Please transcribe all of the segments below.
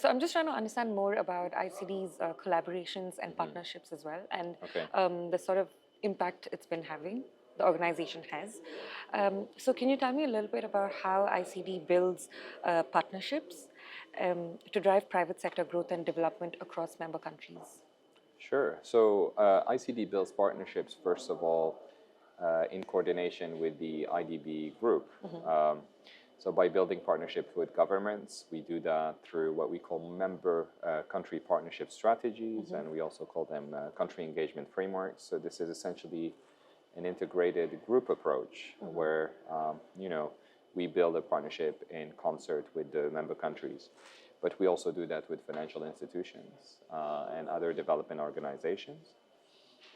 So I'm just trying to understand more about ICD's collaborations and partnerships as well, and Okay. the sort of impact it's been having, the organization has. So can you tell me a little bit about how ICD builds partnerships to drive private sector growth and development across member countries? Sure. So ICD builds partnerships, first of all, in coordination with the IDB group. So by building partnerships with governments, we do that through what we call member country partnership strategies, and we also call them country engagement frameworks. So this is essentially an integrated group approach where, we build a partnership in concert with the member countries. But we also do that with financial institutions and other development organizations.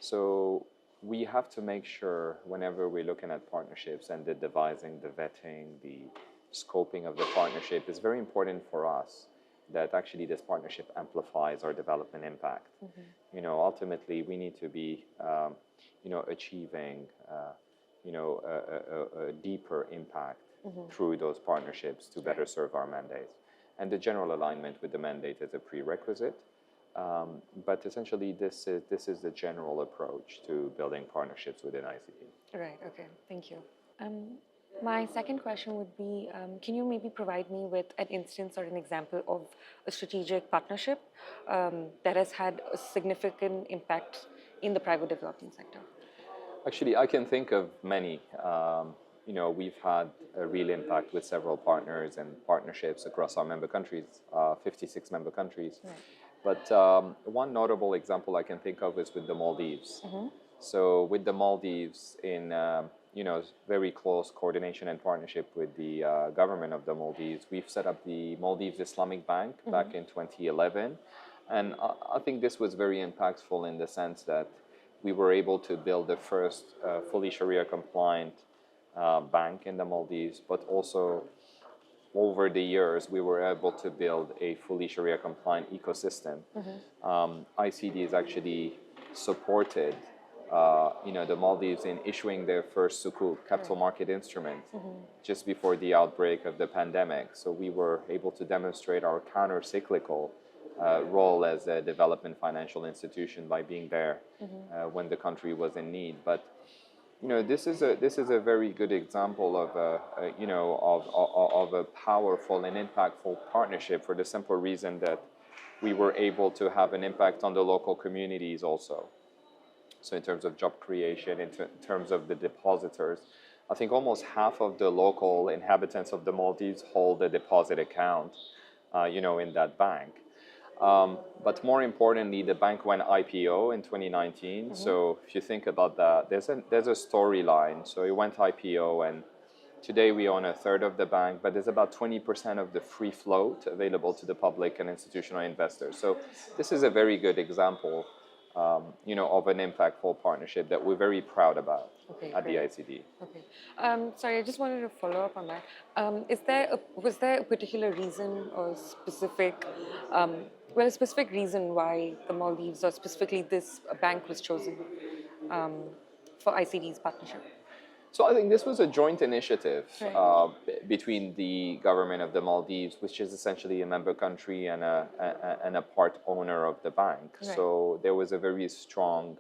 So we have to make sure whenever we're looking at partnerships and the devising, the vetting, the scoping of the partnership, it's very important for us that actually this partnership amplifies our development impact. Ultimately, we need to be, achieving, a deeper impact through those partnerships to better serve our mandates. And the general alignment with the mandate is a prerequisite. But essentially, this is the general approach to building partnerships within ICD. Right, okay, thank you. My second question would be, can you maybe provide me with an instance or an example of a strategic partnership that has had a significant impact in the private development sector? Actually, I can think of many. We've had a real impact with several partners and partnerships across our member countries, 56 member countries. Right. But one notable example I can think of is with the Maldives. So with the Maldives, in very close coordination and partnership with the government of the Maldives, we've set up the Maldives Islamic Bank back in 2011. And I think this was very impactful in the sense that we were able to build the first fully Sharia compliant bank in the Maldives, but also over the years we were able to build a fully Sharia compliant ecosystem. ICD has actually supported the Maldives in issuing their first sukuk, capital market instrument, just before the outbreak of the pandemic. So we were able to demonstrate our counter-cyclical role as a development financial institution by being there when the country was in need. But this is a very good example of a powerful and impactful partnership for the simple reason that we were able to have an impact on the local communities also. So in terms of job creation, in terms of the depositors, I think almost half of the local inhabitants of the Maldives hold a deposit account, in that bank. But more importantly, the bank went IPO in 2019. So if you think about that, there's a storyline. So it went IPO, and today we own a third of the bank, but there's about 20% of the free float available to the public and institutional investors. So this is a very good example, of an impactful partnership that we're very proud about at the ICD. Okay. Sorry, I just wanted to follow up on that. Was there a particular reason or specific reason why the Maldives or specifically this bank was chosen for ICD's partnership? So I think this was a joint initiative Right. between the government of the Maldives, which is essentially a member country and a part owner of the bank. Right. So there was a very strong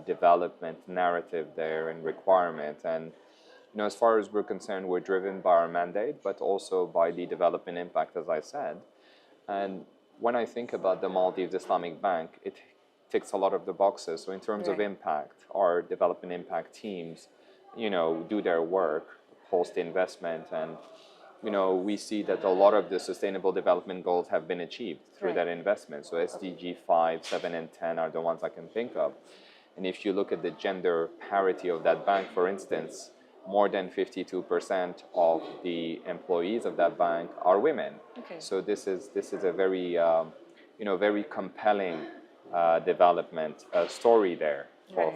development narrative there and requirement. And as far as we're concerned, we're driven by our mandate, but also by the development impact, as I said. And when I think about the Maldives Islamic Bank, it ticks a lot of the boxes. So in terms of impact, our development impact teams do their work post-investment, and we see that a lot of the sustainable development goals have been achieved through that investment. So SDG 5, 7, and 10 are the ones I can think of. And if you look at the gender parity of that bank, for instance, more than 52% of the employees of that bank are women. Okay. So this is a very very compelling development story there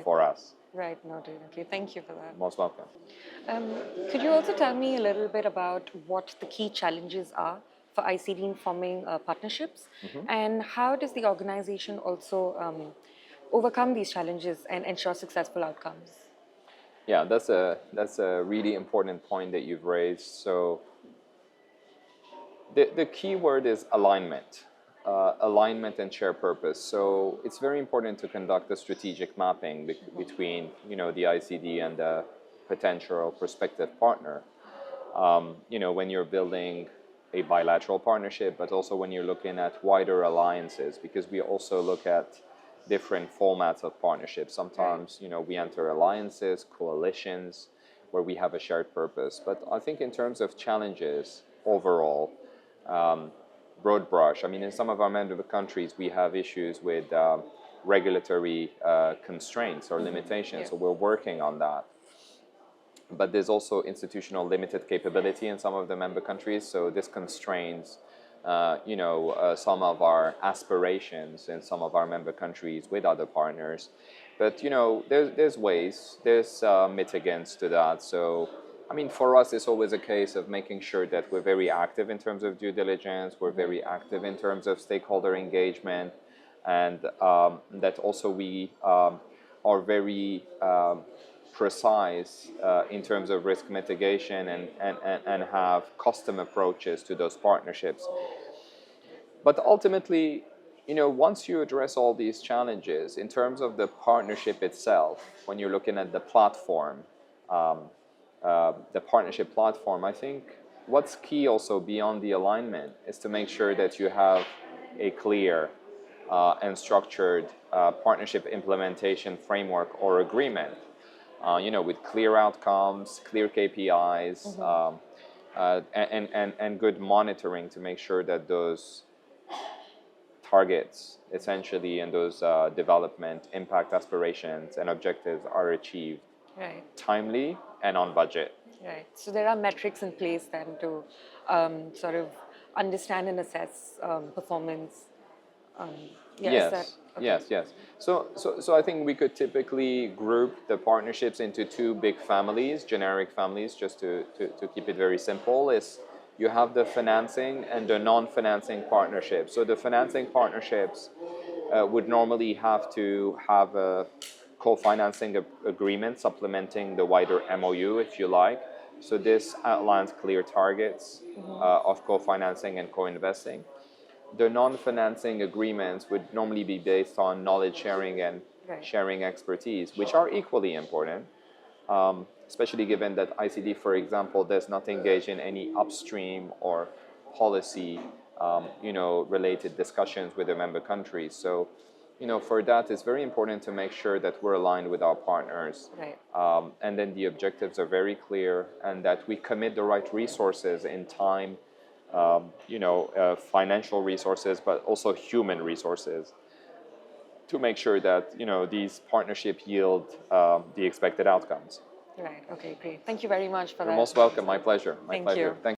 for us. Right, noted. Okay, thank you for that. Most welcome. Could you also tell me a little bit about what the key challenges are for ICD in forming partnerships, and how does the organization also overcome these challenges and ensure successful outcomes? Yeah, that's a really important point that you've raised. So The key word is alignment. Alignment and shared purpose. So it's very important to conduct a strategic mapping between, the ICD and the potential or prospective partner. When you're building a bilateral partnership, but also when you're looking at wider alliances, because we also look at different formats of partnerships. Sometimes, we enter alliances, coalitions, where we have a shared purpose. But I think in terms of challenges overall, broad brush, I mean, in some of our member countries, we have issues with regulatory constraints or limitations, Yeah. so we're working on that. But there's also institutional limited capability in some of the member countries, so this constrains, some of our aspirations in some of our member countries with other partners. But there's ways, there's mitigants to that. So, I mean, for us, it's always a case of making sure that we're very active in terms of due diligence, we're very active in terms of stakeholder engagement, and that also we are very precise in terms of risk mitigation and have custom approaches to those partnerships. But ultimately, once you address all these challenges, in terms of the partnership itself, when you're looking at the platform, the partnership platform, I think what's key also beyond the alignment is to make sure that you have a clear and structured partnership implementation framework or agreement, with clear outcomes, clear KPIs, and good monitoring to make sure that those targets essentially and those development impact aspirations and objectives are achieved Right. timely and on budget. Right. So there are metrics in place then to sort of understand and assess performance. Yeah, is that okay? Yes. So I think we could typically group the partnerships into two big families, generic families, just to keep it very simple. Is you have the financing and the non-financing partnerships. So the financing partnerships would normally have to have a co-financing agreement supplementing the wider MOU, if you like. So this outlines clear targets of co-financing and co-investing. The non-financing agreements would normally be based on knowledge sharing and Right. sharing expertise, which are equally important, especially given that ICD, for example, does not engage in any upstream or policy, related discussions with the member countries. So, for that, it's very important to make sure that we're aligned with our partners, Right. and then the objectives are very clear, and that we commit the right resources in time, financial resources, but also human resources to make sure that these partnerships yield the expected outcomes. Right. Okay. Great. Thank you very much for You're that. most welcome. My pleasure. My Thank pleasure. you. Thank